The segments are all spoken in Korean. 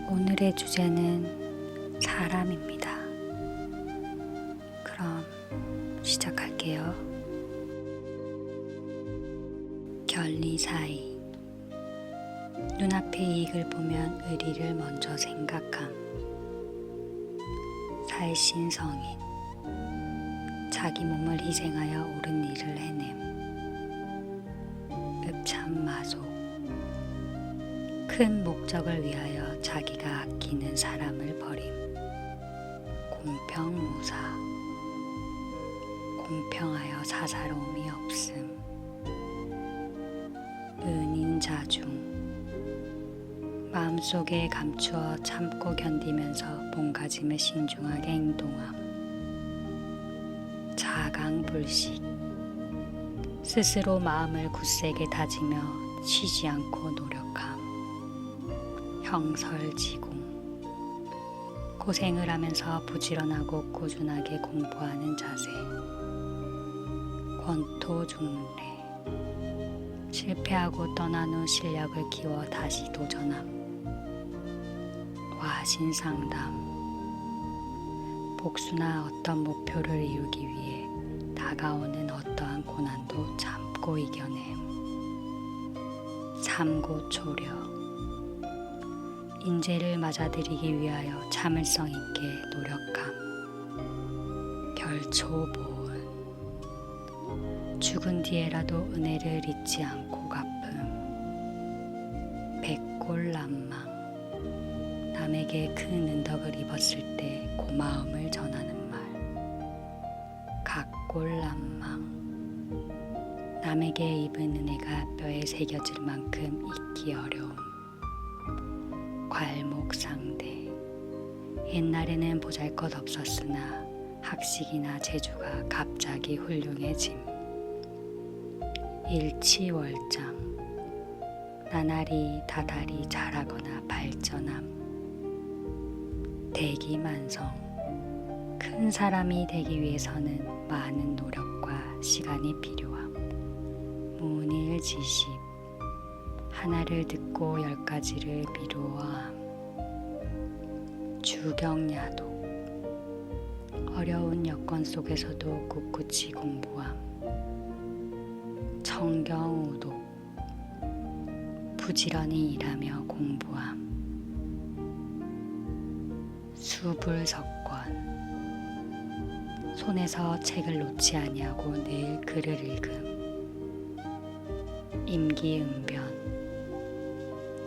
오늘의 주제는 사람입니다. 그럼 시작할게요. 결리 사이. 눈앞의 이익을 보면 의리를 먼저 생각함. 살신성인. 자기 몸을 희생하여 옳은 일을 해냄. 읍참마속. 큰 목적을 위하여 자기가 아끼는 사람을 버림. 공평무사. 공평하여 사사로움이 없음. 은인자중. 마음속에 감추어 참고 견디면서 몸가짐에 신중하게 행동함. 자강불식. 스스로 마음을 굳세게 다지며 쉬지 않고 노력함. 형설지공. 고생을 하면서 부지런하고 꾸준하게 공부하는 자세. 권토중래. 실패하고 떠난 후 실력을 키워 다시 도전함. 와신상담. 복수나 어떤 목표를 이루기 위해 다가오는 어떠한 고난도 참고 이겨냄. 삼고초려. 인재를 맞아들이기 위하여 참을성 있게 노력함. 결초보은. 죽은 뒤에라도 은혜를 잊지 않고 갚음. 백골난망. 남에게 큰 은덕을 입었을 때 고마움을 전하는 말. 각골난망. 남에게 입은 은혜가 뼈에 새겨질 만큼 잊기 어려움. 괄목상대. 옛날에는 보잘것없었으나 학식이나 재주가 갑자기 훌륭해짐. 일치월장. 나날이 다달이 자라거나 발전함. 대기만성. 큰 사람이 되기 위해서는 많은 노력과 시간이 필요함. 문일지십. 하나를 듣고 10가지를 미루어함. 주경야독. 어려운 여건 속에서도 꿋꿋이 공부함. 청경우독. 부지런히 일하며 공부함. 수불석권. 손에서 책을 놓지 아니하고 늘 글을 읽음. 임기응변.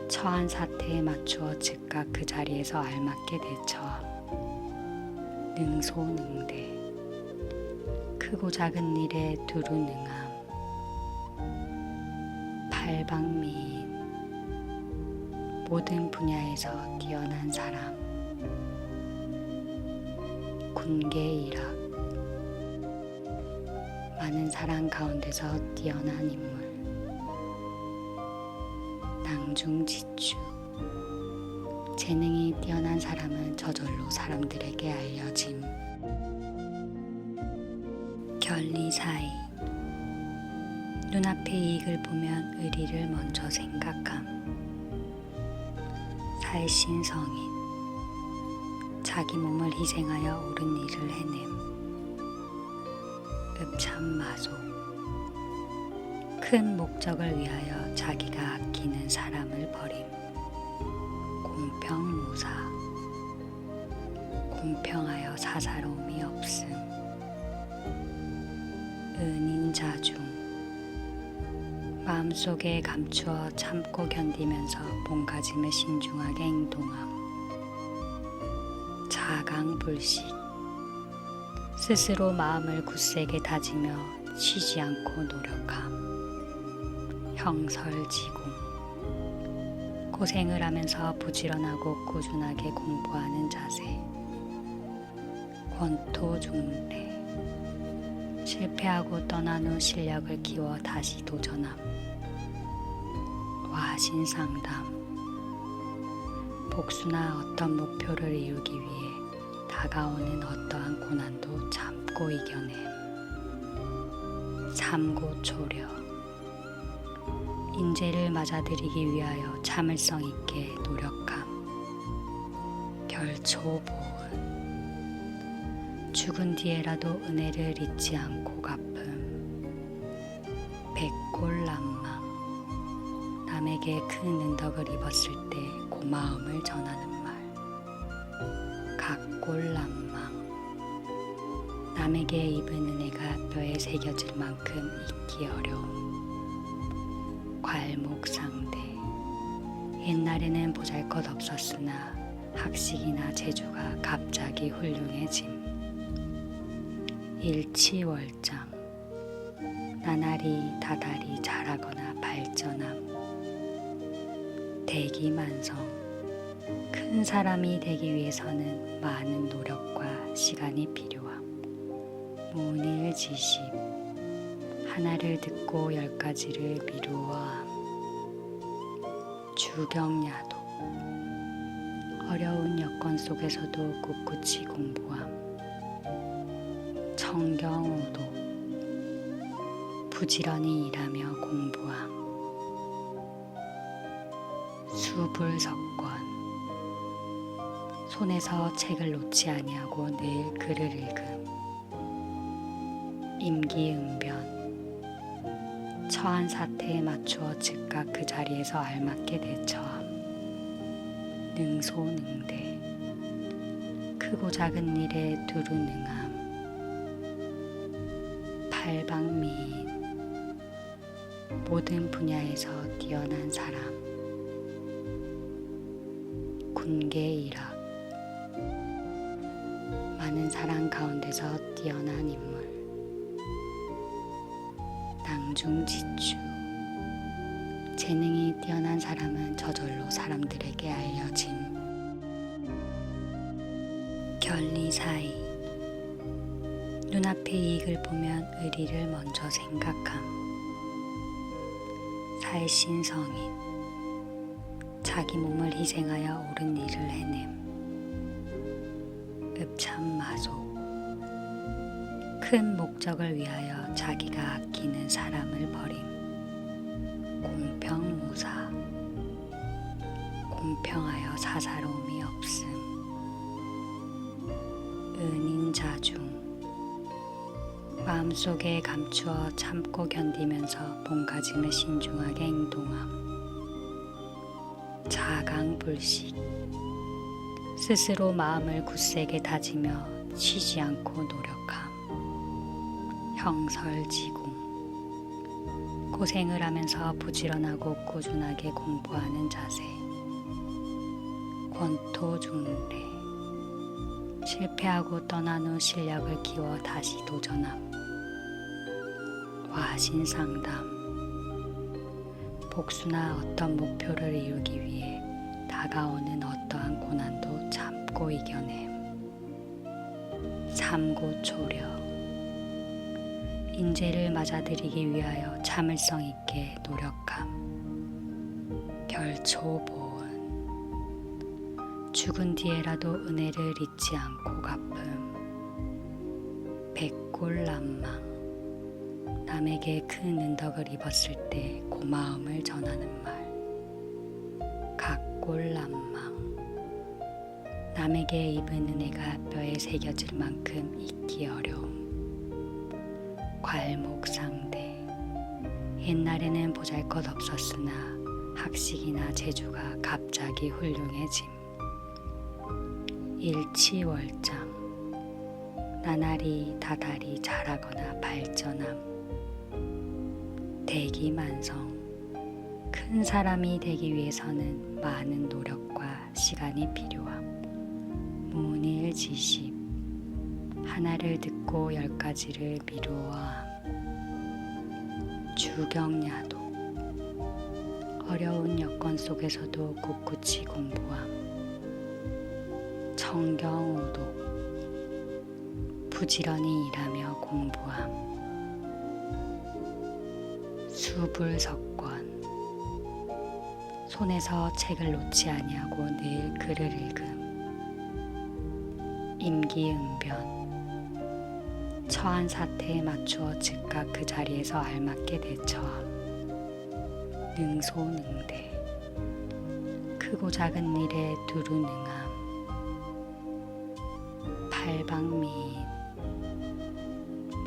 처한 사태에 맞추어 즉각 그 자리에서 알맞게 대처함. 능소능대. 크고 작은 일에 두루 능함. 팔방미인. 모든 분야에서 뛰어난 사람. 군계일학. 많은 사람 가운데서 뛰어난 인물. 낭중지추. 재능이 뛰어난 사람은 저절로 사람들에게 알려짐. 결리사이. 눈앞의 이익을 보면 의리를 먼저 생각함. 살신성인. 자기 몸을 희생하여 옳은 일을 해냄. 읍참마속. 큰 목적을 위하여 자기가 아끼는 사람을 버림. 공평무사. 공평하여 사사로움이 없음. 은인자중. 마음속에 감추어 참고 견디면서 몸가짐에 신중하게 행동함. 자강불식. 스스로 마음을 굳세게 다지며 쉬지 않고 노력함. 형설지공. 고생을 하면서 부지런하고 꾸준하게 공부하는 자세. 권토중래. 실패하고 떠난 후 실력을 키워 다시 도전함. 와신상담. 복수나 어떤 목표를 이루기 위해 다가오는 어떠한 고난도 참고 이겨냄. 삼고초려. 인재를 맞아들이기 위하여 참을성 있게 노력함. 결초보은 죽은 뒤에라도 은혜를 잊지 않고 갚음. 백골난망 남에게 큰 은덕을 입었을 때 고마움을 전하는 말. 각골난망 남에게 입은 은혜가 뼈에 새겨질 만큼 잊기 어려움. 괄목상대 옛날에는 보잘것 없었으나 학식이나 재주가 갑자기 훌륭해짐. 일치월장 나날이 다달이 자라거나 발전함. 대기만성 큰 사람이 되기 위해서는 많은 노력과 시간이 필요함. 문일지십 하나를 듣고 10가지를 미루어함. 주경야도 어려운 여건 속에서도 꿋꿋이 공부함. 청경우도 부지런히 일하며 공부함. 수불석권 손에서 책을 놓지 아니하고 늘 글을 읽음. 임기응변 처한 사태에 맞추어 즉각 그 자리에서 알맞게 대처함. 능소능대 크고 작은 일에 두루 능함. 팔방미인 모든 분야에서 뛰어난 사람. 군계일학 많은 사람 가운데서 뛰어난 인물. 낭중지추 재능이 뛰어난 사람은 저절로 사람들에게 알려짐. 결리사의 눈앞의 이익을 보면 의리를 먼저 생각함. 살신성인 자기 몸을 희생하여 옳은 일을 해냄. 읍참마속 큰 목적을 위하여 자기가 아끼는 사람을 버림. 공평무사 공평하여 사사로움이 없음. 은인자중 마음속에 감추어 참고 견디면서 몸가짐을 신중하게 행동함. 자강불식 스스로 마음을 굳세게 다지며 쉬지 않고 노력함. 형설지공 고생을 하면서 부지런하고 꾸준하게 공부하는 자세. 권토중래 실패하고 떠난 후 실력을 키워 다시 도전함. 와신상담 복수나 어떤 목표를 이루기 위해 다가오는 어떠한 고난도 참고 이겨냄. 삼고초려 인재를 맞아들이기 위하여 참을성 있게 노력함. 결초보은 죽은 뒤에라도 은혜를 잊지 않고 갚음. 백골난망 남에게 큰 은덕을 입었을 때 고마움을 전하는 말. 각골난망 남에게 입은 은혜가 뼈에 새겨질 만큼 잊기 어려움. 괄목상대 옛날에는 보잘것 없었으나 학식이나 재주가 갑자기 훌륭해짐. 일치월장 나날이 다달이 자라거나 발전함. 대기만성 큰 사람이 되기 위해서는 많은 노력과 시간이 필요함. 문일지십 하나를 듣고 10가지를 미루어함. 주경야도 어려운 여건 속에서도 꿋꿋이 공부함. 청경우도 부지런히 일하며 공부함. 수불석권 손에서 책을 놓지 아니하고 늘 글을 읽음. 임기응변 처한 사태에 맞추어 즉각 그 자리에서 알맞게 대처함. 능소능대 크고 작은 일에 두루 능함. 팔방미인,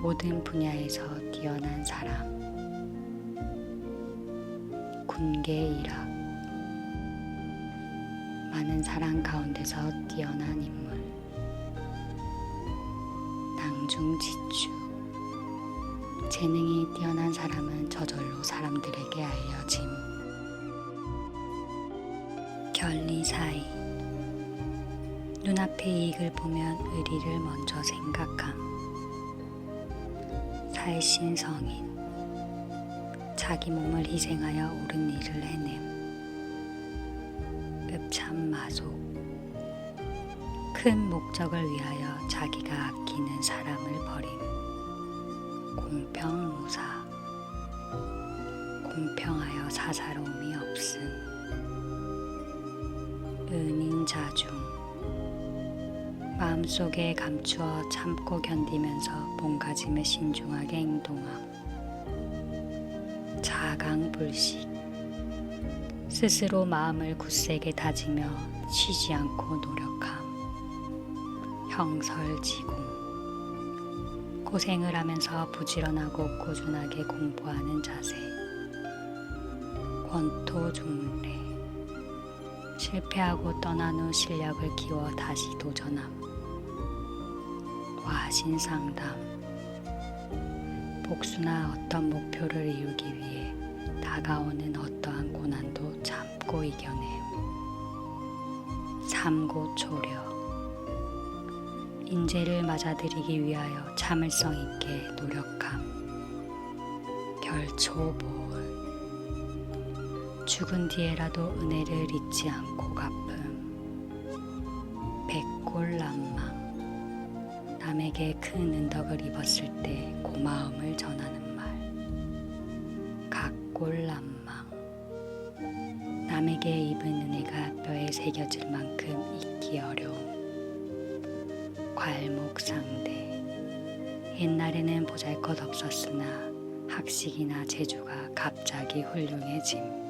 모든 분야에서 뛰어난 사람, 군계 일학, 많은 사람 가운데서 뛰어난 인물, 낭중지추, 재능이 뛰어난 사람은 저절로 사람들에게 알려짐. 결리사의, 눈앞의 이익을 보면 의리를 먼저 생각함. 살신성인, 자기 몸을 희생하여 옳은 일을 해냄. 읍참마속, 큰 목적을 위하여 자기가 아끼는 사람을 버림. 공평무사, 공평하여 사사로움이 없음. 은인자중, 마음속에 감추어 참고 견디면서 몸가짐에 신중하게 행동함. 자강불식, 스스로 마음을 굳세게 다지며 쉬지 않고 노력함. 형설지공, 고생을 하면서 부지런하고 꾸준하게 공부하는 자세. 권토중래, 실패하고 떠난 후 실력을 키워 다시 도전함. 와신상담, 복수나 어떤 목표를 이루기 위해 다가오는 어떠한 고난도 참고 이겨냄. 삼고초려, 인재를 맞아들이기 위하여 참을성 있게 노력함. 결초보은, 죽은 뒤에라도 은혜를 잊지 않고 갚음. 백골난망, 남에게 큰 은덕을 입었을 때 고마움을 전하는 말. 각골난망, 남에게 입은 은혜가 뼈에 새겨질 만큼 잊기 어려움. 괄목상대, 옛날에는 보잘것없었으나 학식이나 재주가 갑자기 훌륭해짐.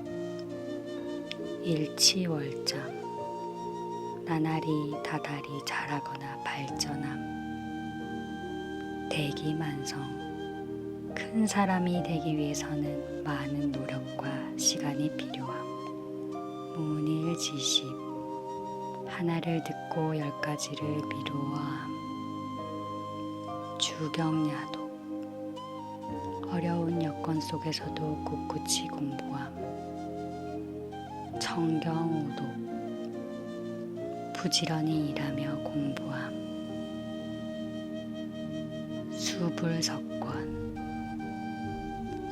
일치월장, 나날이 다달이 자라거나 발전함. 대기만성, 큰 사람이 되기 위해서는 많은 노력과 시간이 필요함. 문일지십, 하나를 듣고 10가지를 미루어함. 주경야독, 어려운 여건 속에서도 꿋꿋이 공부함. 청경우독, 부지런히 일하며 공부함. 수불석권,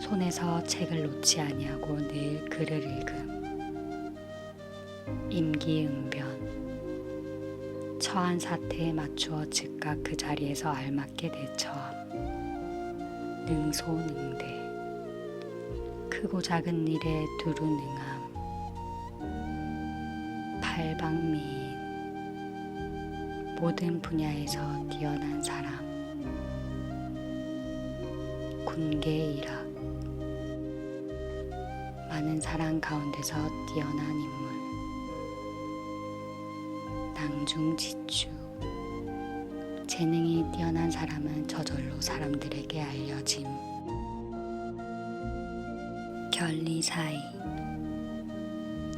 손에서 책을 놓지 아니하고 늘 글을 읽음. 임기응변, 처한 사태에 맞추어 즉각 그 자리에서 알맞게 대처함. 능소능대, 크고 작은 일에 두루 능함. 팔방미인, 모든 분야에서 뛰어난 사람. 군계 일학, 많은 사람 가운데서 뛰어난 인물. 낭중지추, 재능이 뛰어난 사람은 저절로 사람들에게 알려짐. 결리사의,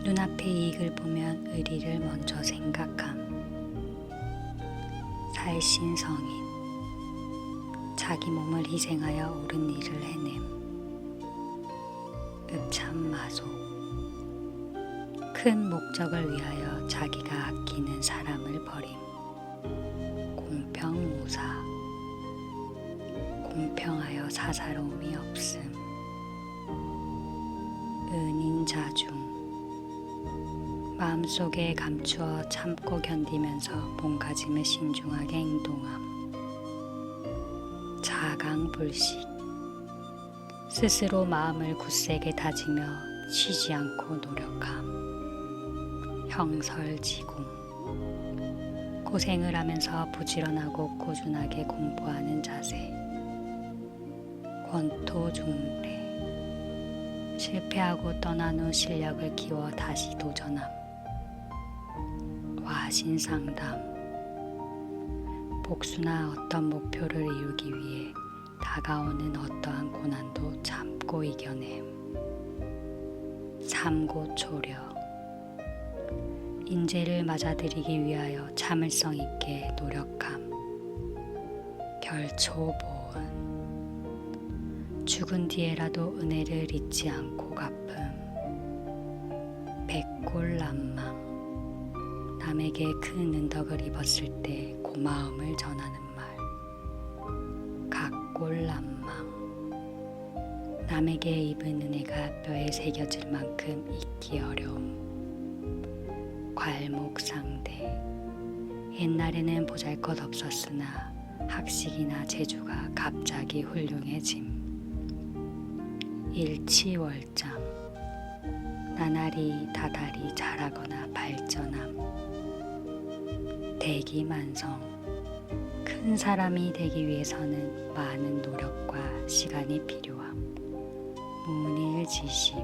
눈앞의 이익을 보면 의리를 먼저 생각함. 살신성인, 자기 몸을 희생하여 옳은 일을 해냄. 읍참마속, 큰 목적을 위하여 자기가 아끼는 사람을 버림. 공평무사, 공평하여 사사로움이 없음. 은인자중, 마음속에 감추어 참고 견디면서 몸가짐에 신중하게 행동함. 자강불식, 스스로 마음을 굳세게 다지며 쉬지 않고 노력함. 형설지공, 고생을 하면서 부지런하고 꾸준하게 공부하는 자세. 권토중래, 실패하고 떠난 후 실력을 키워 다시 도전함. 와신상담, 복수나 어떤 목표를 이루기 위해 다가오는 어떠한 고난도 참고 이겨냄. 삼고초려. 인재를 맞아들이기 위하여 참을성 있게 노력함. 결초보은. 죽은 뒤에라도 은혜를 잊지 않고 갚음. 백골난망. 남에게 큰 은덕을 입었을 때 고마움을 전하는 말. 각골난망. 남에게 입은 은혜가 뼈에 새겨질 만큼 잊기 어려움. 괄목상대. 옛날에는 보잘것 없었으나 학식이나 재주가 갑자기 훌륭해짐. 일치월장. 나날이 다달이 자라거나 발전함. 대기만성. 큰 사람이 되기 위해서는 많은 노력과 시간이 필요함. 문일지심.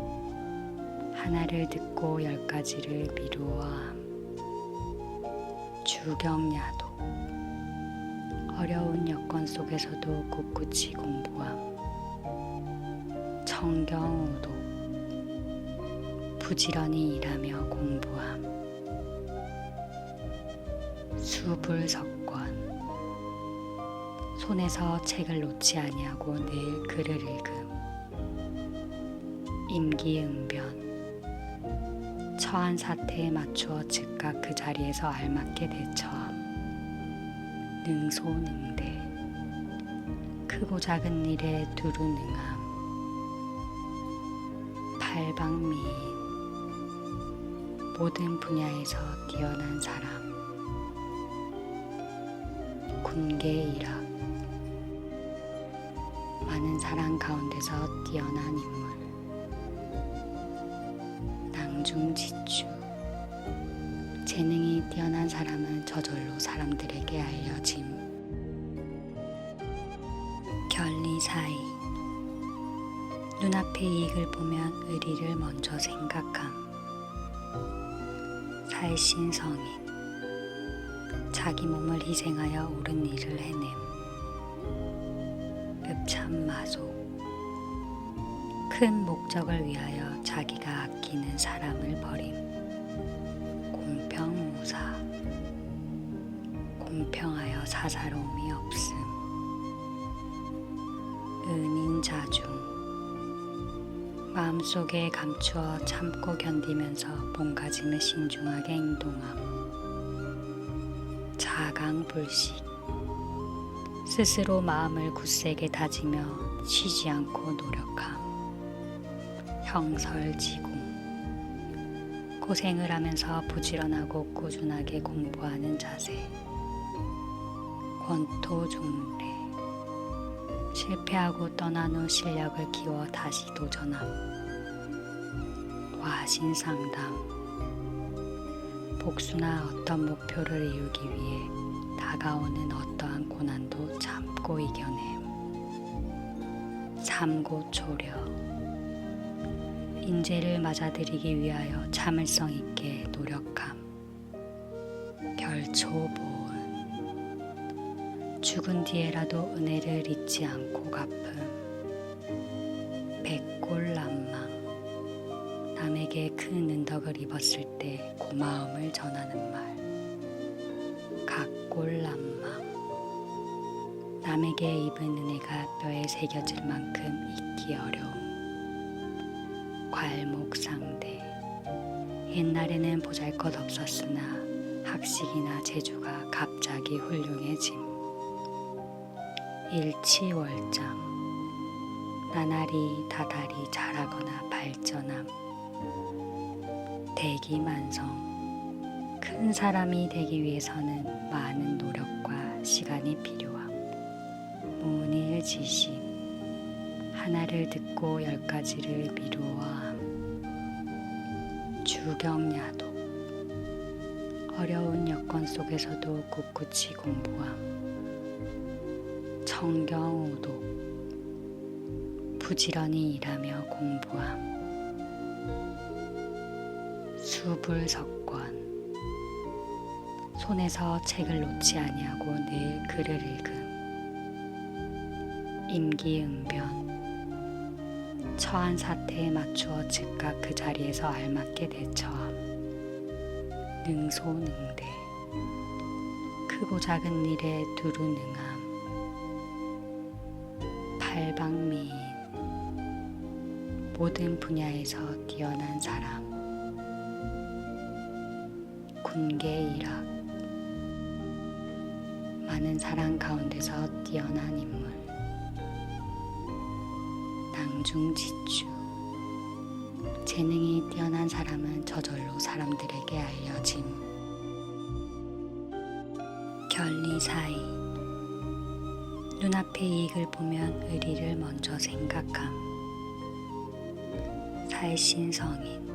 하나를 듣고 10가지를 미루어함. 주경야도. 어려운 여건 속에서도 꿋꿋이 공부함. 청경우도. 부지런히 일하며 공부함. 수불석권. 손에서 책을 놓지 아니하고 늘 글을 읽음. 임기응변. 처한 사태에 맞추어 즉각 그 자리에서 알맞게 대처함. 능소능대. 크고 작은 일에 두루 능함. 팔방미인. 모든 분야에서 뛰어난 사람. 군계일학. 많은 사람 가운데서 뛰어난 인물. 낭중지추. 재능이 뛰어난 사람은 저절로 사람들에게 알려짐. 결리사의. 눈앞의 이익을 보면 의리를 먼저 생각함. 살신성인. 자기 몸을 희생하여 옳은 일을 해냄. 읍참마속. 큰 목적을 위하여 자기가 아끼는 사람을 버림. 공평무사. 공평하여 사사로움이 없음. 은인자중. 마음속에 감추어 참고 견디면서 몸가짐을 신중하게 행동함. 자강불식. 스스로 마음을 굳세게 다지며 쉬지 않고 노력함. 형설지공. 고생을 하면서 부지런하고 꾸준하게 공부하는 자세. 권토중래. 실패하고 떠난 후 실력을 키워 다시 도전함. 와신상담. 복수나 어떤 목표를 이루기 위해 다가오는 어떠한 고난도 참고 이겨냄. 삼고초려. 인재를 맞아들이기 위하여 참을성 있게 노력함. 결초보은. 죽은 뒤에라도 은혜를 잊지 않고 갚음. 백골난망. 남에게 큰 은덕을 입었을 때 고마움을 전하는 말. 각골난망. 남에게 입은 은혜가 뼈에 새겨질 만큼 잊기 어려움. 괄목상대. 옛날에는 보잘것 없었으나 학식이나 재주가 갑자기 훌륭해짐. 일치월장. 나날이 다달이 자라거나 발전함. 대기만성. 큰 사람이 되기 위해서는 많은 노력과 시간이 필요함. 문일지심. 하나를 듣고 10가지를 미루어함. 주경야도. 어려운 여건 속에서도 꿋꿋이 공부함. 청경우도. 부지런히 일하며 공부함. 수불석권. 손에서 책을 놓지 아니하고 늘 글을 읽음. 임기응변. 처한 사태에 맞추어 즉각 그 자리에서 알맞게 대처함. 능소능대. 크고 작은 일에 두루 능함. 팔방미인. 모든 분야에서 뛰어난 사람. 군계일학. 많은 사람 가운데서 뛰어난 인물. 낭중지추. 재능이 뛰어난 사람은 저절로 사람들에게 알려짐. 결리사의. 눈앞의 이익을 보면 의리를 먼저 생각함. 살신성인.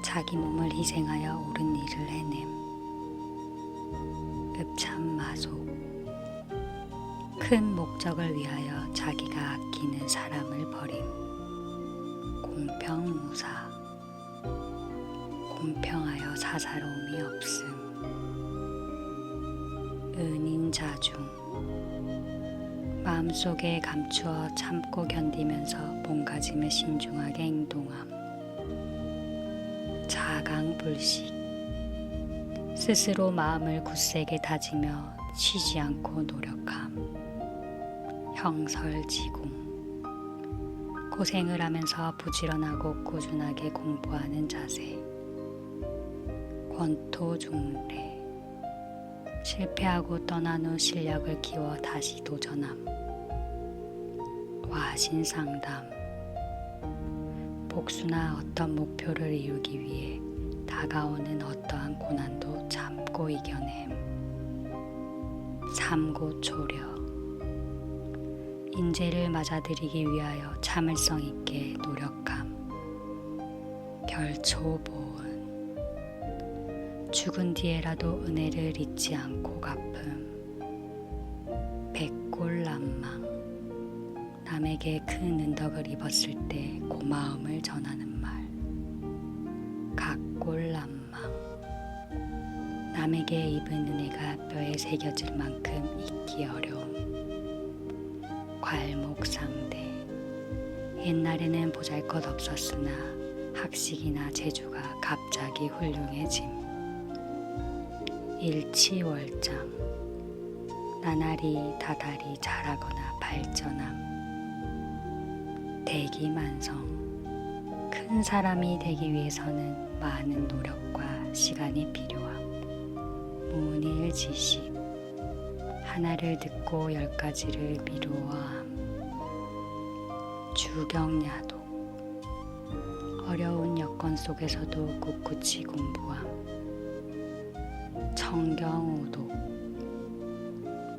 자기 몸을 희생하여 옳은 일을 해냄. 읍참마속. 큰 목적을 위하여 자기가 아끼는 사람을 버림. 공평무사. 공평하여 사사로움이 없음. 은인자중. 마음속에 감추어 참고 견디면서 몸가짐에 신중하게 행동함. 자강불식. 스스로 마음을 굳세게 다지며 쉬지 않고 노력함. 형설지공. 고생을 하면서 부지런하고 꾸준하게 공부하는 자세. 권토중래. 실패하고 떠난 후 실력을 키워 다시 도전함. 와신상담. 복수나 어떤 목표를 이루기 위해 다가오는 어떠한 고난도 참고 이겨냄. 삼고초려. 인재를 맞아들이기 위하여 참을성 있게 노력함. 결초보은. 죽은 뒤에라도 은혜를 잊지 않고 갚음. 백골난망. 남에게 큰 은덕을 입었을 때 고마움을 전하는 말. 각골난망. 남에게 입은 은혜가 뼈에 새겨질 만큼 잊기 어려움. 괄목상대. 옛날에는 보잘것 없었으나 학식이나 재주가 갑자기 훌륭해짐. 일치월장. 나날이 다달이 자라거나 발전함. 대기만성. 큰 사람이 되기 위해서는 많은 노력과 시간이 필요함. 문일지식. 하나를 듣고 10가지를 미루어함. 주경야독. 어려운 여건 속에서도 꿋꿋이 공부함. 청경우독.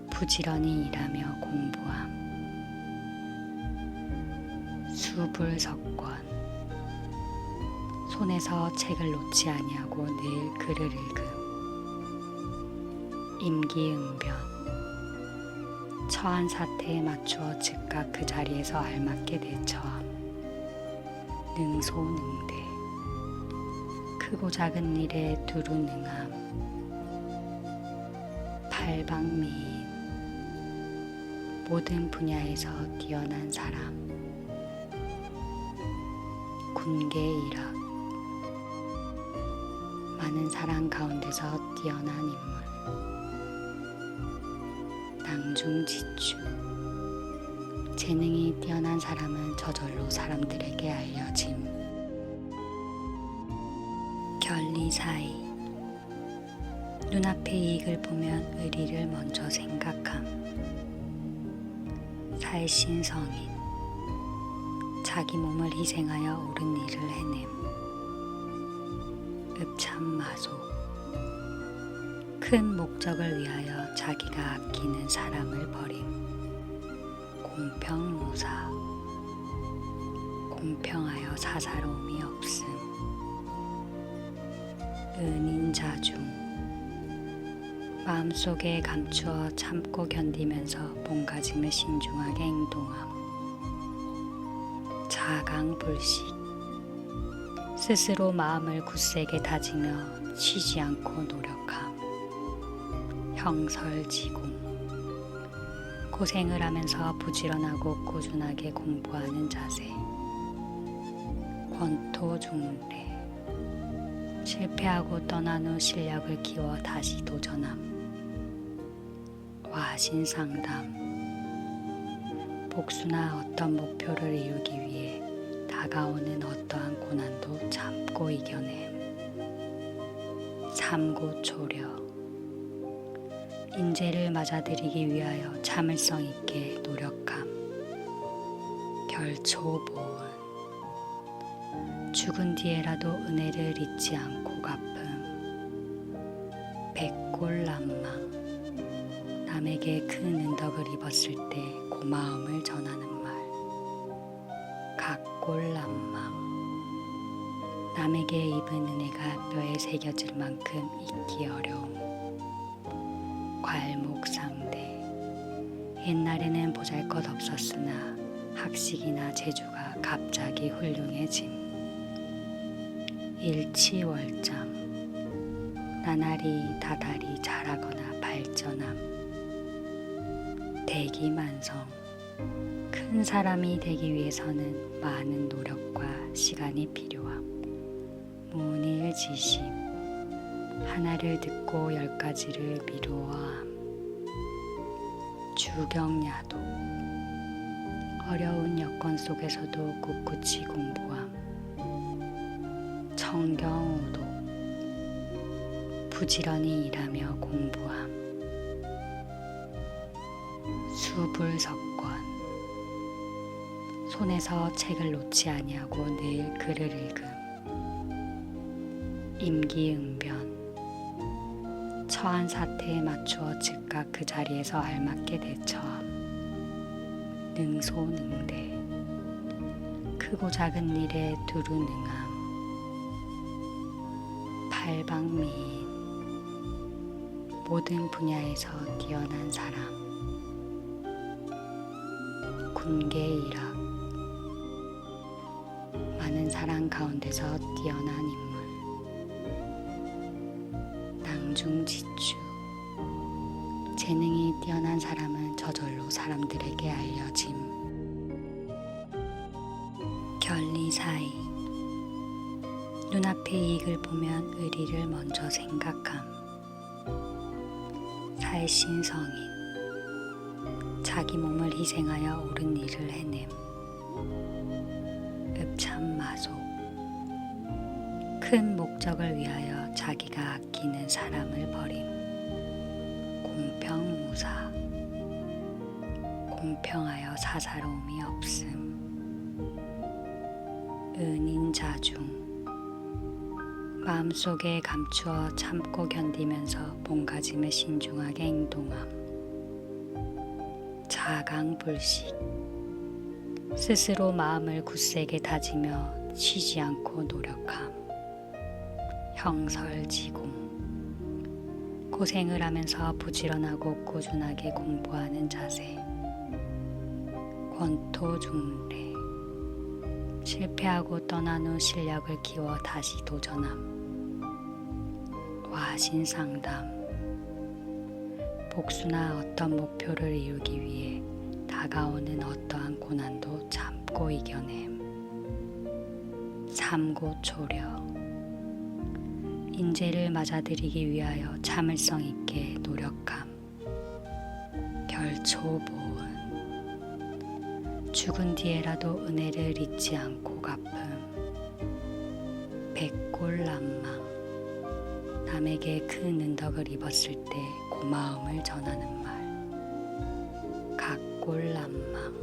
부지런히 일하며 공부함. 수불석권. 손에서 책을 놓지 아니하고 늘 글을 읽음. 임기응변. 처한 사태에 맞추어 즉각 그 자리에서 알맞게 대처함. 능소능대. 크고 작은 일에 두루 능함. 팔방미인. 모든 분야에서 뛰어난 사람. 군계일학. 많은 사람 가운데서 뛰어난 인물. 낭중지추. 재능이 뛰어난 사람은 저절로 사람들에게 알려짐. 결리사의. 눈앞의 이익을 보면 의리를 먼저 생각함. 살신성인. 자기 몸을 희생하여 옳은 일을 해냄. 읍참마속. 큰 목적을 위하여 자기가 아끼는 사람을 버림. 공평무사. 공평하여 사사로움이 없음. 은인자중. 마음속에 감추어 참고 견디면서 몸가짐에 신중하게 행동함. 자강불식. 스스로 마음을 굳세게 다지며 쉬지 않고 노력함. 형설지공. 고생을 하면서 부지런하고 꾸준하게 공부하는 자세. 권토중래. 실패하고 떠난 후 실력을 키워 다시 도전함. 와신상담. 복수나 어떤 목표를 이루기 위해 다가오는 어떠한 고난도 참고 이겨냄. 삼고초려. 인재를 맞아들이기 위하여 참을성 있게 노력함. 결초보은. 죽은 뒤에라도 은혜를 잊지 않고 갚음. 백골난망. 남에게 큰 은덕을 입었을 때 고마움을 전하는 말. 각골난망. 남에게 입은 은혜가 뼈에 새겨질 만큼 잊기 어려움. 괄목상대. 옛날에는 보잘것없었으나 학식이나 재주가 갑자기 훌륭해짐. 일치월장. 나날이 다달이 자라거나 발전함. 대기만성. 큰 사람이 되기 위해서는 많은 노력과 시간이 필요함. 문일지심. 하나를 듣고 10가지를 미루어함. 주경야도. 어려운 여건 속에서도 꿋꿋이 공부함. 청경우도. 부지런히 일하며 공부함. 수불석권. 손에서 책을 놓지 아니하고 늘 글을 읽음. 임기응변. 처한 사태에 맞추어 즉각 그 자리에서 알맞게 대처함. 능소능대. 크고 작은 일에 두루 능함. 팔방미인. 모든 분야에서 뛰어난 사람. 군계일학. 많은 사람 가운데서 뛰어난 인물. 낭중지추. 재능이 뛰어난 사람은 저절로 사람들에게 알려짐. 결리사의. 눈앞의 이익을 보면 의리를 먼저 생각함. 살신성인. 자기 몸을 희생하여 옳은 일을 해냄. 읍참마속. 큰 목적을 위하여 자기가 아끼는 사람을 버림. 공평무사. 공평하여 사사로움이 없음. 은인자중. 마음속에 감추어 참고 견디면서 몸가짐에 신중하게 행동함. 자강불식. 스스로 마음을 굳세게 다지며 쉬지 않고 노력함. 형설지공. 고생을 하면서 부지런하고 꾸준하게 공부하는 자세. 권토중래. 실패하고 떠난 후 실력을 키워 다시 도전함. 와신상담. 복수나 어떤 목표를 이루기 위해 다가오는 어떠한 고난도 참고 이겨냄. 삼고초려. 인재를 맞아들이기 위하여 참을성 있게 노력함. 결초보은. 죽은 뒤에라도 은혜를 잊지 않고 갚음. 백골난망. 남에게 큰 은덕을 입었을 때 고마움을 전하는 말. 각골난망.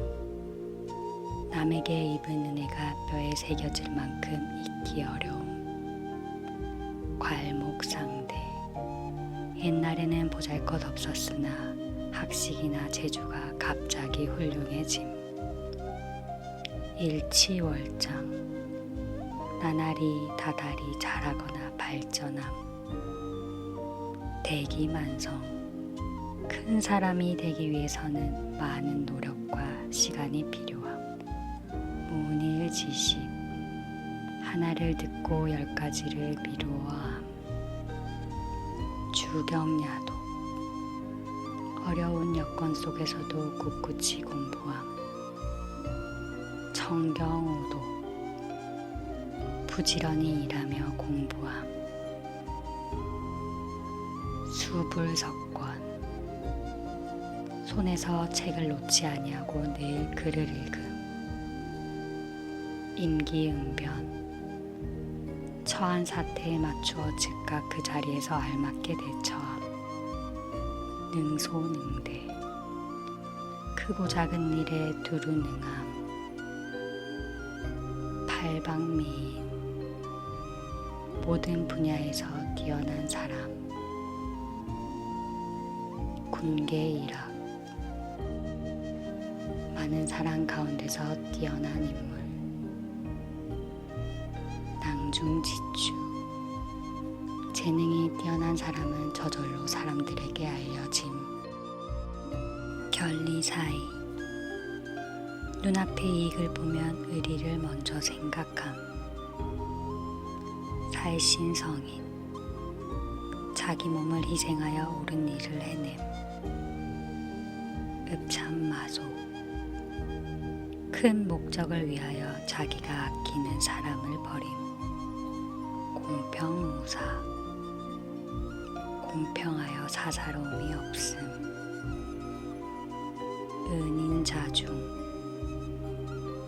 남에게 입은 은혜가 뼈에 새겨질 만큼 잊기 어려움. 괄목상대. 옛날에는 보잘것없었으나 학식이나 재주가 갑자기 훌륭해짐. 일치월장. 나날이 다달이 자라거나 발전함. 대기만성. 큰 사람이 되기 위해서는 많은 노력과 시간이 필요함. 문일지심. 하나를 듣고 10가지를 미루어함. 주경야도. 어려운 여건 속에서도 꿋꿋이 공부함. 청경오도 부지런히 일하며 공부함. 수불석권 손에서 책을 놓지 아니하고 늘 글을 읽음. 임기응변 처한 사태에 맞추어 즉각 그 자리에서 알맞게 대처함. 능소능대 크고 작은 일에 두루 능함. 팔방미인 모든 분야에서 뛰어난 사람. 군계일학 많은 사람 가운데서 뛰어난 인물. 낭중지추 재능이 뛰어난 사람은 저절로 사람들에게 알려짐. 결리사의 눈앞의 이익을 보면 의리를 먼저 생각함. 살신성인 자기 몸을 희생하여 옳은 일을 해냄. 읍참마소 큰 목적을 위하여 자기가 아끼는 사람을 버림. 공평무사 공평하여 사사로움이 없음. 은인자중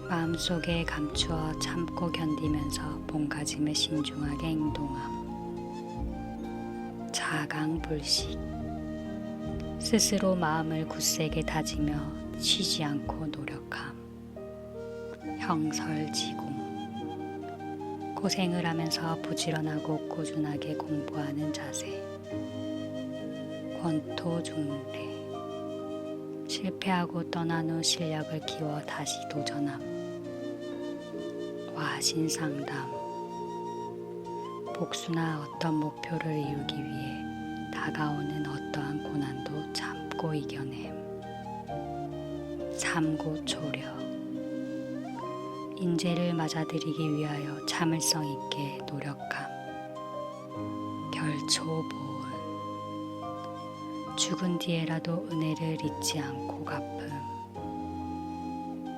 마음속에 감추어 참고 견디면서 몸가짐에 신중하게 행동함. 자강불식 스스로 마음을 굳세게 다지며 쉬지 않고 노력함. 형설지공 고생을 하면서 부지런하고 꾸준하게 공부하는 자세. 권토중래 실패하고 떠난 후 실력을 키워 다시 도전함. 와신상담 복수나 어떤 목표를 이루기 위해 다가오는 어떠한 고난도 참고 이겨냄. 삼고초려 인재를 맞아들이기 위하여 참을성 있게 노력함. 결초보은 죽은 뒤에라도 은혜를 잊지 않고 갚음.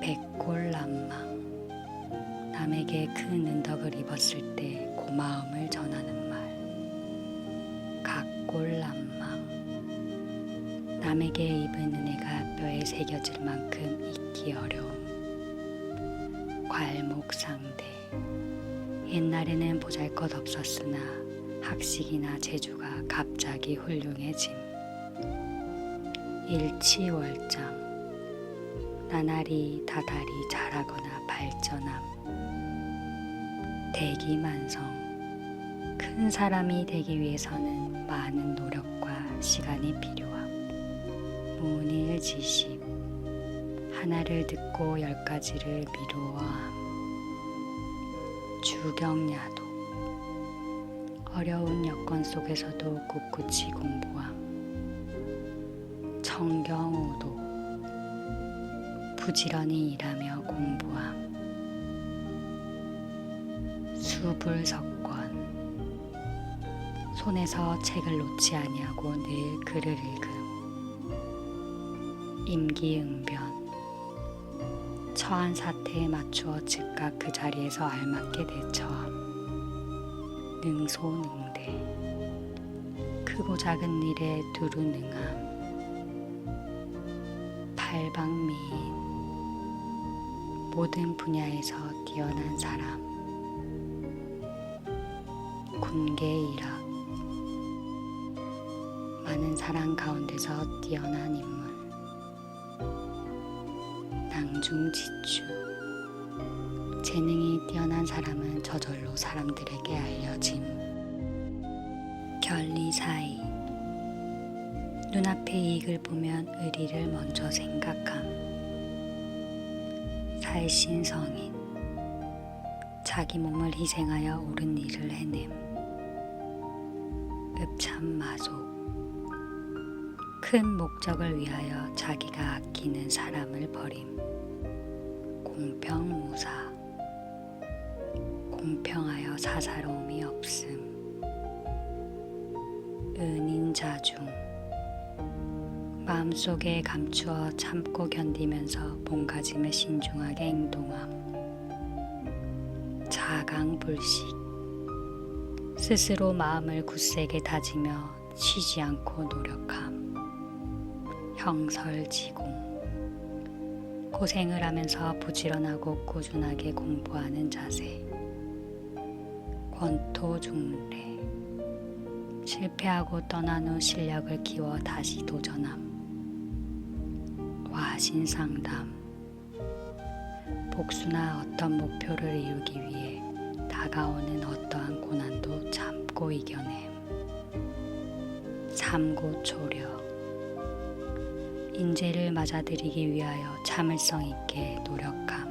백골난망 남에게 큰 은덕을 입었을 때 고마움을 전하는 말. 각골난망 남에게 입은 은혜가 뼈에 새겨질 만큼 잊기 어려움. 괄목상대 옛날에는 보잘것없었으나 학식이나 재주가 갑자기 훌륭해짐. 일치월장 나날이 다달이 자라거나 발전함. 대기만성 큰 사람이 되기 위해서는 많은 노력과 시간이 필요함. 문일지십 하나를 듣고 10가지를 미루어함. 주경야독 어려운 여건 속에서도 꿋꿋이 공부함. 청경오도 부지런히 일하며 공부함. 수불석권 손에서 책을 놓지 아니하고 늘 글을 읽음. 임기응변 처한 사태에 맞추어 즉각 그 자리에서 알맞게 대처함. 능소능대 크고 작은 일에 두루 능함. 팔방미인 모든 분야에서 뛰어난 사람. 군계일학 많은 사람 가운데서 뛰어난 인물. 낭중지추 재능이 뛰어난 사람은 저절로 사람들에게 알려짐. 결리사의 눈앞의 이익을 보면 의리를 먼저 생각함. 살신성인 자기 몸을 희생하여 옳은 일을 해냄. 읍참마소 큰 목적을 위하여 자기가 아끼는 사람을 버림. 공평무사 공평하여 사사로움이 없음. 은인자중 마음속에 감추어 참고 견디면서 몸가짐을 신중하게 행동함. 자강불식. 스스로 마음을 굳세게 다지며 쉬지 않고 노력함. 형설지공. 고생을 하면서 부지런하고 꾸준하게 공부하는 자세. 권토중래. 실패하고 떠난 후 실력을 키워 다시 도전함. 와신상담. 복수나 어떤 목표를 이루기 위해 다가오는 어떠한 고난도 참고 이겨냄. 삼고초려. 인재를 맞아들이기 위하여 참을성 있게 노력함.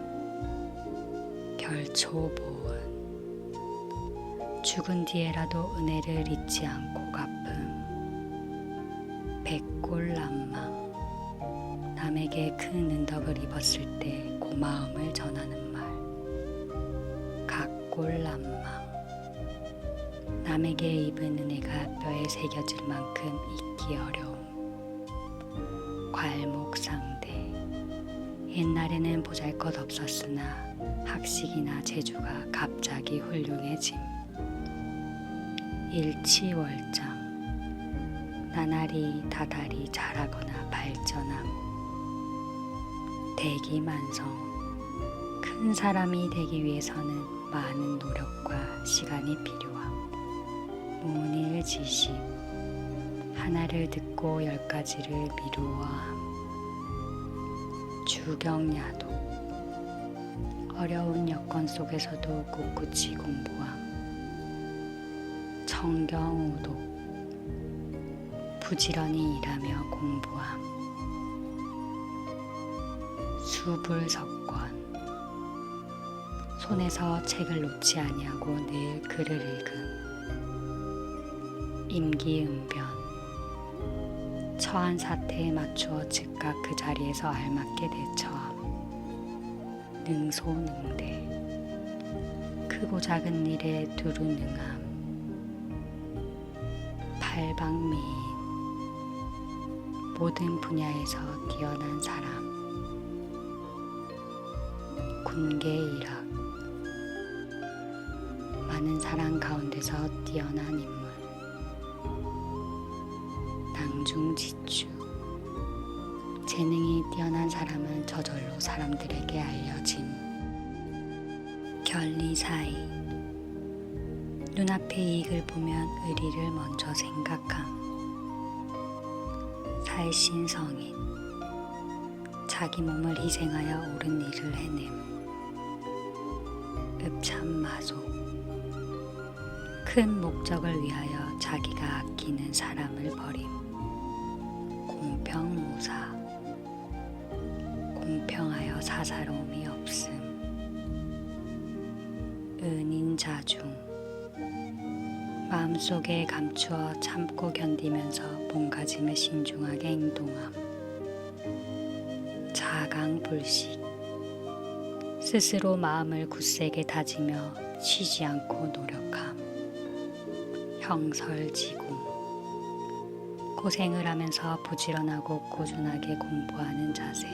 결초보은. 죽은 뒤에라도 은혜를 잊지 않고 갚음. 백골난망. 남에게 큰 은덕을 입었을 때 고마움을 전하는 말. 각골난망. 남에게 입은 은혜가 뼈에 새겨질 만큼 잊기 어려움. 괄목상대. 옛날에는 보잘것 없었으나 학식이나 재주가 갑자기 훌륭해짐. 일치월장. 나날이 다달이 자라거나 발전함. 대기만성. 큰 사람이 되기 위해서는 많은 노력과 시간이 필요함. 문일지식. 하나를 듣고 10가지를 미루어함. 주경야독. 어려운 여건 속에서도 꿋꿋이 공부함. 청경우독. 부지런히 일하며 공부함. 수불석권. 손에서 책을 놓지 아니하고 늘 글을 읽음. 임기응변. 처한 사태에 맞추어 즉각 그 자리에서 알맞게 대처함. 능소능대. 크고 작은 일에 두루 능함. 팔방미인. 모든 분야에서 뛰어난 사람. 군계일학. 많은 사람 가운데서 뛰어난 인물. 낭중지추. 재능이 뛰어난 사람은 저절로 사람들에게 알려짐. 결리사의. 눈앞의 이익을 보면 의리를 먼저 생각함. 살신성인. 자기 몸을 희생하여 옳은 일을 해냄. 읍참마속. 큰 목적을 위하여 자기가 아끼는 사람을 버림. 공평무사. 공평하여 사사로움이 없음. 은인자중. 마음속에 감추어 참고 견디면서 몸가짐을 신중하게 행동함. 자강불식. 스스로 마음을 굳세게 다지며 쉬지 않고 노력함. 형설지공. 고생을 하면서 부지런하고 꾸준하게 공부하는 자세.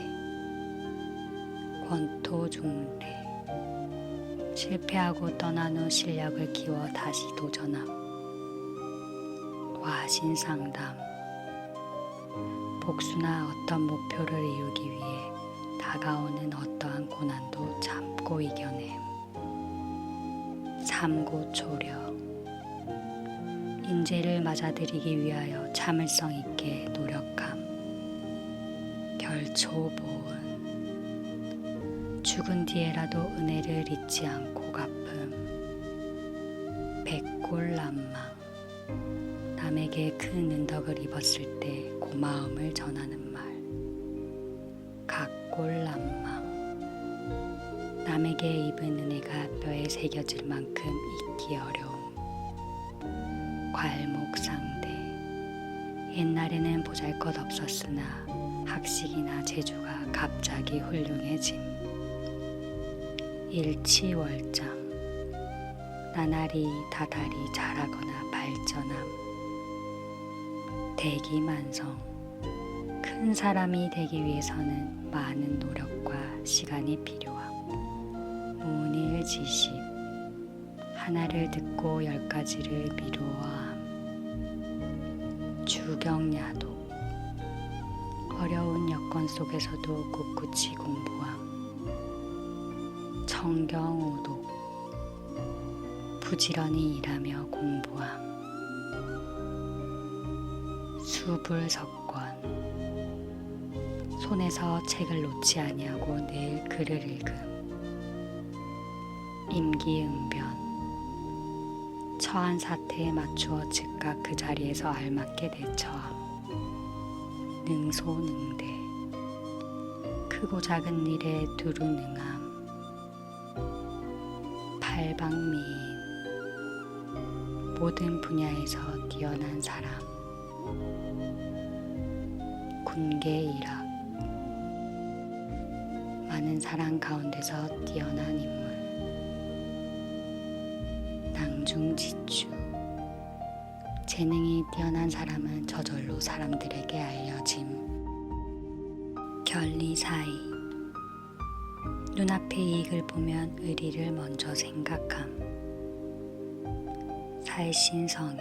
권토중래. 실패하고 떠난 후 실력을 키워 다시 도전함. 와신상담. 복수나 어떤 목표를 이루기 위해 다가오는 어떠한 고난도 참고 이겨냄. 삼고초려. 인재를 맞아들이기 위하여 참을성 있게 노력함. 결초보은. 죽은 뒤에라도 은혜를 잊지 않고 갚음. 백골난망. 남에게 큰 은덕을 입었을 때 고마움을 전하는 말. 각골난망. 남에게 입은 은혜가 뼈에 새겨질 만큼 잊기 어려움. 괄목상대. 옛날에는 보잘것 없었으나 학식이나 재주가 갑자기 훌륭해짐. 일치월장. 나날이 다달이 자라거나 발전함. 대기만성. 큰 큰 사람이 되기 위해서는 많은 노력과 시간이 필요함. 문일지십. 하나를 듣고 10가지를 미루어함. 주경야독. 어려운 여건 속에서도 꿋꿋이 공부함. 청경오독. 부지런히 일하며 공부함. 수불석권. 손에서 책을 놓지 아니하고 늘 글을 읽음. 임기응변. 처한 사태에 맞추어 즉각 그 자리에서 알맞게 대처함. 능소능대. 크고 작은 일에 두루 능함. 팔방미인. 모든 분야에서 뛰어난 사람. 군계일학. 많은 사람 가운데서 뛰어난 인물. 낭중지추. 재능이 뛰어난 사람은 저절로 사람들에게 알려짐. 결리사의. 눈앞의 이익을 보면 의리를 먼저 생각함. 살신성인.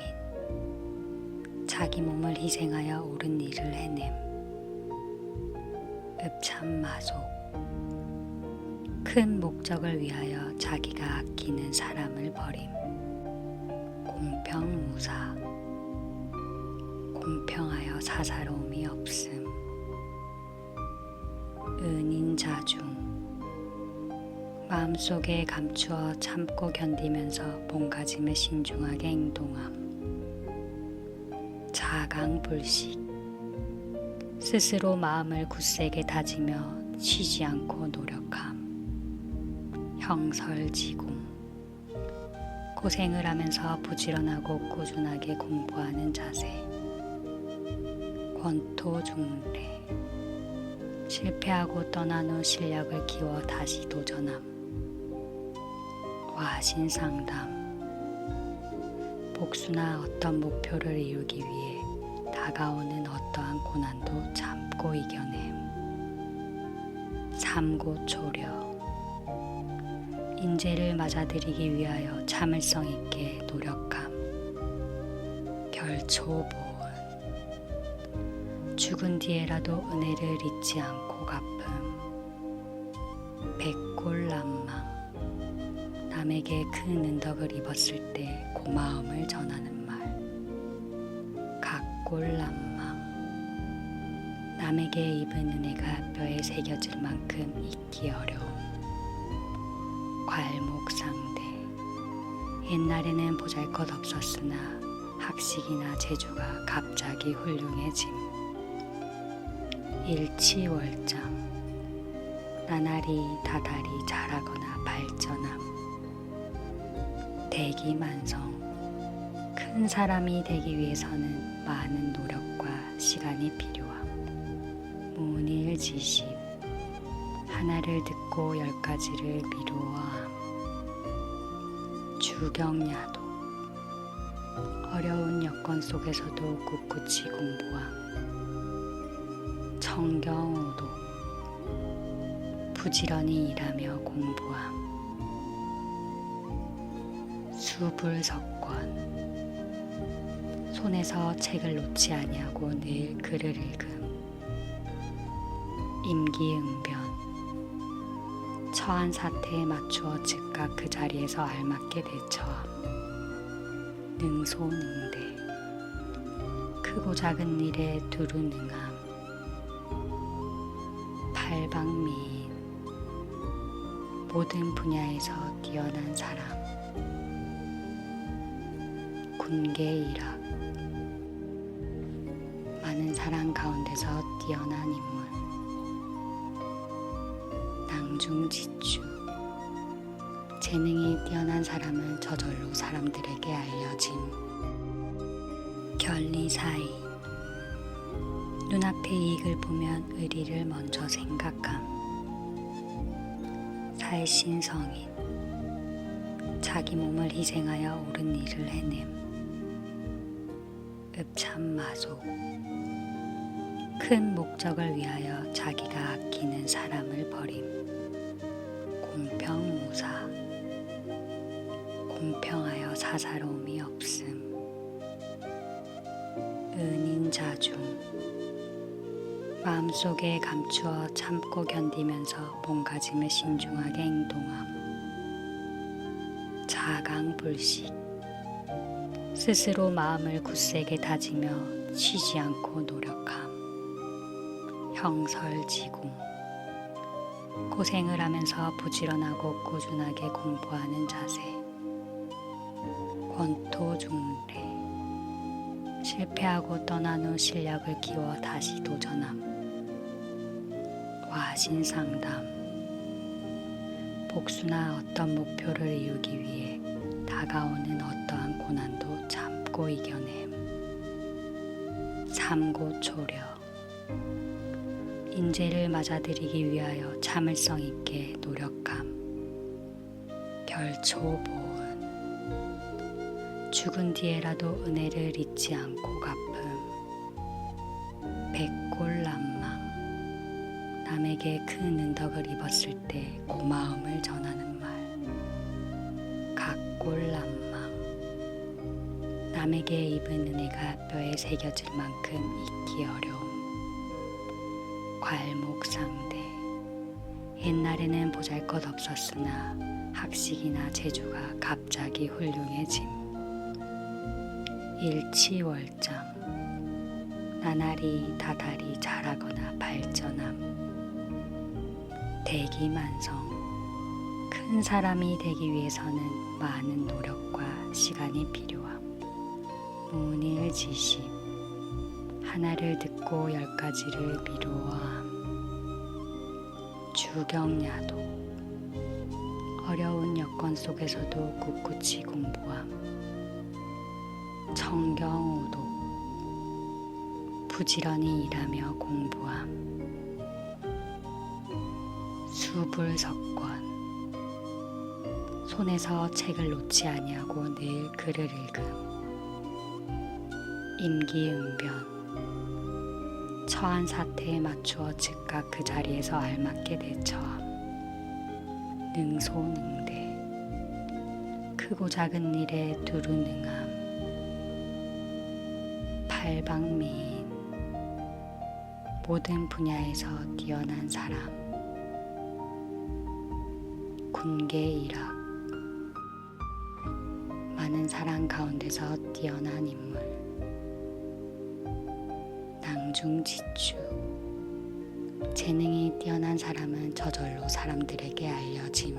자기 몸을 희생하여 옳은 일을 해냄. 읍참마속. 큰 목적을 위하여 자기가 아끼는 사람을 버림. 공평무사. 공평하여 사사로움이 없음. 은인자중. 마음속에 감추어 참고 견디면서 몸가짐에 신중하게 행동함. 자강불식. 스스로 마음을 굳세게 다지며 쉬지 않고 노력함. 형설지공. 고생을 하면서 부지런하고 꾸준하게 공부하는 자세. 권토중래. 실패하고 떠난 후 실력을 키워 다시 도전함. 와신상담. 복수나 어떤 목표를 이루기 위해 다가오는 어떠한 고난도 참고 이겨냄. 삼고초려. 인재를 맞아들이기 위하여 참을성 있게 노력함. 결초보은. 죽은 뒤에라도 은혜를 잊지 않고 갚음. 백골난망. 남에게 큰 은덕을 입었을 때 고마움을 전하는 말. 각골난망. 남에게 입은 은혜가 뼈에 새겨질 만큼 잊기 어려움. 괄목상대. 옛날에는 보잘것없었으나 학식이나 재주가 갑자기 훌륭해짐. 일치월장. 나날이 다달이 자라거나 발전함. 대기만성. 큰 사람이 되기 위해서는 많은 노력과 시간이 필요함. 문일지십. 하나를 듣고 10가지를 미루어함. 주경야독. 어려운 여건 속에서도 꿋꿋이 공부함. 청경오독. 부지런히 일하며 공부함. 수불석권. 손에서 책을 놓지 아니하고 늘 글을 읽음. 임기응변. 처한 사태에 맞추어 즉각 그 자리에서 알맞게 대처함. 능소능대. 크고 작은 일에 두루 능함. 팔방미인. 모든 분야에서 뛰어난 사람. 군계일학. 많은 사람 가운데서 뛰어난 인물. 낭중지추. 재능이 뛰어난 사람은 저절로 사람들에게 알려짐. 결리사의. 눈앞의 이익을 보면 의리를 먼저 생각함. 살신성인. 자기 몸을 희생하여 옳은 일을 해냄. 읍참마속. 큰 목적을 위하여 자기가 아끼는 사람을 버림. 공평무사. 공평하여 사사로움이 없음. 은인자중. 마음속에 감추어 참고 견디면서 몸가짐에 신중하게 행동함. 자강불식. 스스로 마음을 굳세게 다지며 쉬지 않고 노력함. 형설지공. 고생을 하면서 부지런하고 꾸준하게 공부하는 자세. 권토중래. 실패하고 떠난 후 실력을 키워 다시 도전함. 와신상담. 복수나 어떤 목표를 이루기 위해 다가오는 어떠한 고난도 참고 이겨냄. 삼고초려. 인재를 맞아들이기 위하여 참을성 있게 노력함. 결초보은. 죽은 뒤에라도 은혜를 잊지 않고 갚음. 백골난망. 남에게 큰 은덕을 입었을 때 고마움을 전하는 말. 각골난망. 남에게 입은 은혜가 뼈에 새겨질 만큼 잊기 어려움. 괄목상대. 옛날에는 보잘것없었으나 학식이나 재주가 갑자기 훌륭해짐. 일치월장. 나날이 다달이 자라거나 발전함. 대기만성. 큰 사람이 되기 위해서는 많은 노력과 시간이 필요함. 문일지심. 하나를 듣고 10가지를 미루어함. 주경야도. 어려운 여건 속에서도 꿋꿋이 공부함. 청경우도. 부지런히 일하며 공부함. 수불석권. 손에서 책을 놓지 아니하고 늘 글을 읽음. 임기응변. 처한 사태에 맞추어 즉각 그 자리에서 알맞게 대처함. 능소능대. 크고 작은 일에 두루 능함. 팔방미인. 모든 분야에서 뛰어난 사람. 군계일학. 많은 사람 가운데서 뛰어난 인물. 낭중지추. 재능이 뛰어난 사람은 저절로 사람들에게 알려짐.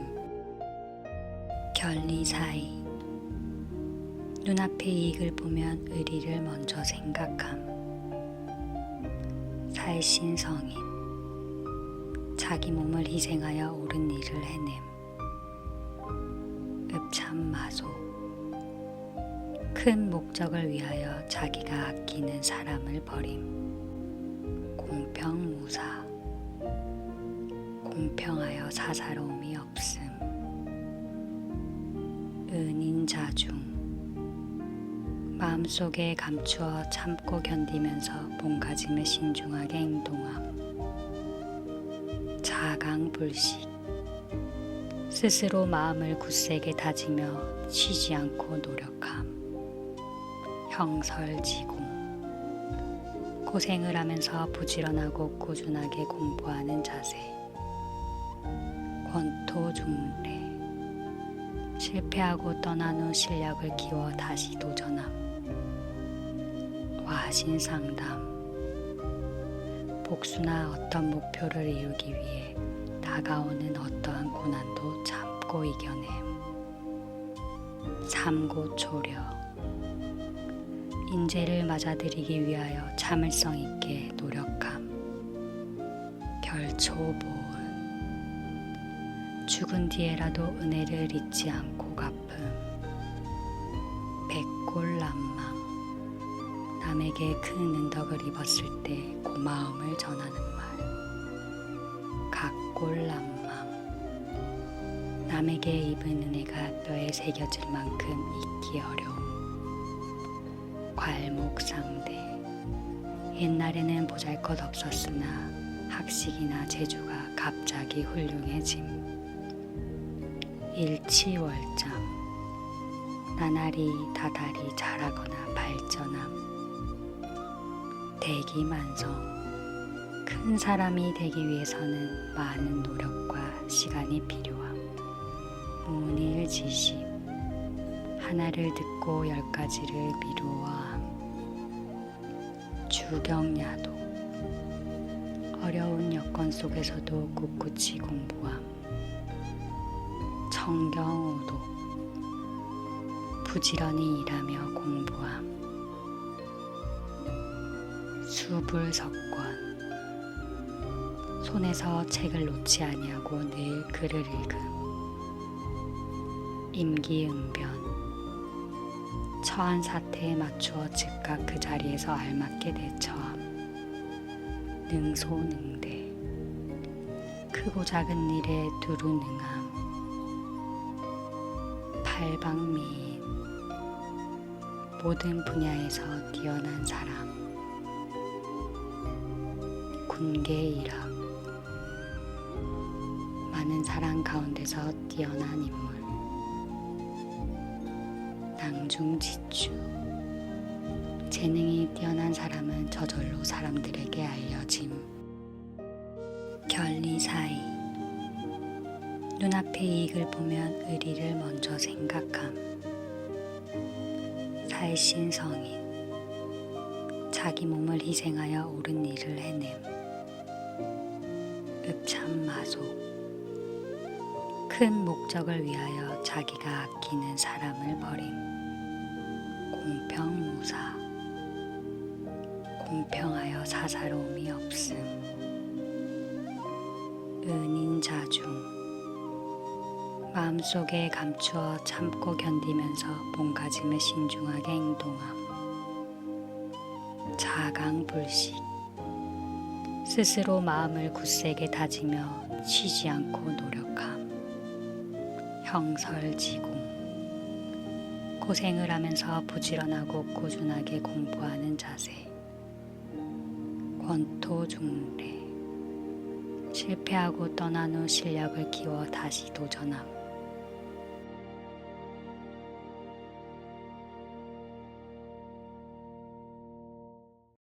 결리사의. 눈앞의 이익을 보면 의리를 먼저 생각함. 살신성인. 자기 몸을 희생하여 옳은 일을 해냄. 읍참마소. 큰 목적을 위하여 자기가 아끼는 사람을 버림. 공평무사. 공평하여 사사로움이 없음. 은인자중. 마음속에 감추어 참고 견디면서 몸가짐에 신중하게 행동함. 자강불식. 스스로 마음을 굳세게 다지며 쉬지 않고 노력함. 형설지공. 고생을 하면서 부지런하고 꾸준하게 공부하는 자세. 권토중래. 실패하고 떠난 후 실력을 키워 다시 도전함. 와신상담. 복수나 어떤 목표를 이루기 위해 다가오는 어떠한 고난도 참고 이겨냄. 삼고초려. 인재를 맞아들이기 위하여 참을성 있게 노력함. 결초보은. 죽은 뒤에라도 은혜를 잊지 않고 갚음. 백골난망. 남에게 큰 은덕을 입었을 때 고마움을 전하는 말. 각골난망. 남에게 입은 은혜가 뼈에 새겨질 만큼 잊기 어려움. 괄목상대. 옛날에는 보잘것없었으나 학식이나 재주가 갑자기 훌륭해짐. 일치월장, 나날이 다달이 자라거나 발전함. 대기만성, 큰 사람이 되기 위해서는 많은 노력과 시간이 필요함. 문일지식, 하나를 듣고 10가지를 미루어함. 주경야독, 어려운 여건 속에서도 꿋꿋이 공부함. 청경오독, 부지런히 일하며 공부함. 수불석권, 손에서 책을 놓지 아니하고 늘 글을 읽음. 임기응변, 처한 사태에 맞추어 즉각 그 자리에서 알맞게 대처함. 능소능대, 크고 작은 일에 두루 능함. 팔방미인, 모든 분야에서 뛰어난 사람. 군계일학, 많은 사람 가운데서 뛰어난 인물. 낭중지추, 재능이 뛰어난 사람은 저절로 사람들에게 알려짐. 결리사의, 눈앞의 이익을 보면 의리를 먼저 생각함. 살신성인, 자기 몸을 희생하여 옳은 일을 해냄. 읍참마속, 큰 목적을 위하여 자기가 아끼는 사람을 버림. 공평무사, 공평하여 사사로움이 없음. 은인자중, 마음속에 감추어 참고 견디면서 몸가짐을 신중하게 행동함. 자강불식, 스스로 마음을 굳세게 다지며 쉬지 않고 노력함. 형설지공, 고생을 하면서 부지런하고 꾸준하게 공부하는 자세. 권토중래, 실패하고 떠난 후 실력을 키워 다시 도전함.